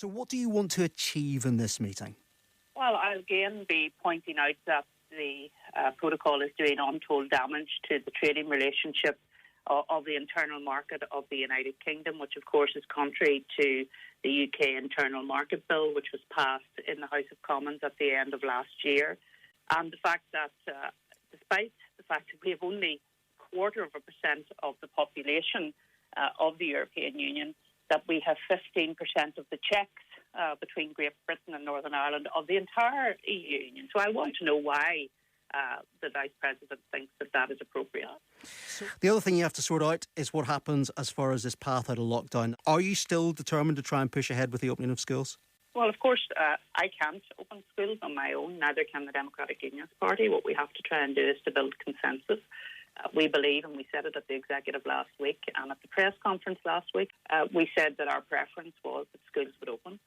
So what do you want to achieve in this meeting? Well, I'll again be pointing out that the protocol is doing untold damage to the trading relationship of the internal market of the United Kingdom, which of course is contrary to the UK Internal Market Bill, which was passed in the House of Commons at the end of last year. And the fact that despite the fact that we have only 0.25% of the population of the European Union, that we have 15% of the checks between Great Britain and Northern Ireland of the entire EU Union. So I want to know why the Vice President thinks that that is appropriate. The other thing you have to sort out is what happens as far as this path out of lockdown. Are you still determined to try and push ahead with the opening of schools? Well, of course, I can't open schools on my own, neither can the Democratic Unionist Party. What we have to try and do is to build consensus. We believe, and we said it at the executive last week and at the press conference last week, we said that our preference was that schools would open.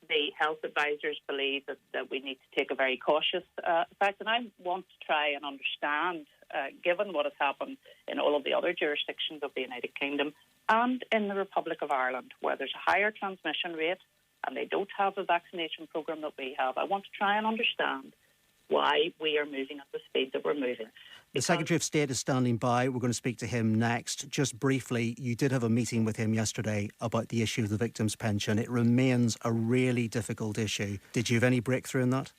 The health advisors believe that we need to take a very cautious effect, and I want to try and understand, given what has happened in all of the other jurisdictions of the United Kingdom and in the Republic of Ireland, where there's a higher transmission rate and they don't have a vaccination programme that we have. I want to try and understand why we are moving at the speed that we're moving. The Secretary of State is standing by. We're going to speak to him next. Just briefly, you did have a meeting with him yesterday about the issue of the victims' pension. It remains a really difficult issue. Did you have any breakthrough in that?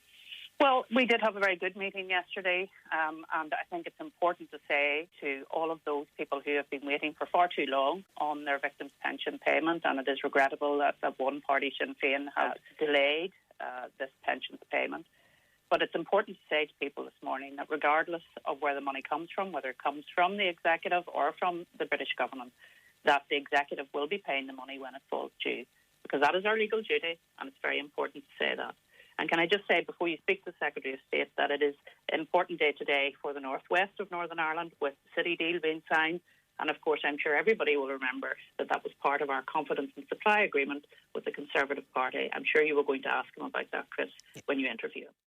Well, we did have a very good meeting yesterday, and I think it's important to say to all of those people who have been waiting for far too long on their victims' pension payment, and it is regrettable that one party, Sinn Féin, has delayed this pensions payment. But it's important to say to people this morning that regardless of where the money comes from, whether it comes from the executive or from the British government, that the executive will be paying the money when it falls due, because that is our legal duty, and it's very important to say that. And can I just say, before you speak to the Secretary of State, that it is an important day today for the northwest of Northern Ireland, with the city deal being signed. And of course, I'm sure everybody will remember that that was part of our confidence and supply agreement with the Conservative Party. I'm sure you were going to ask him about that, Chris, when you interview him.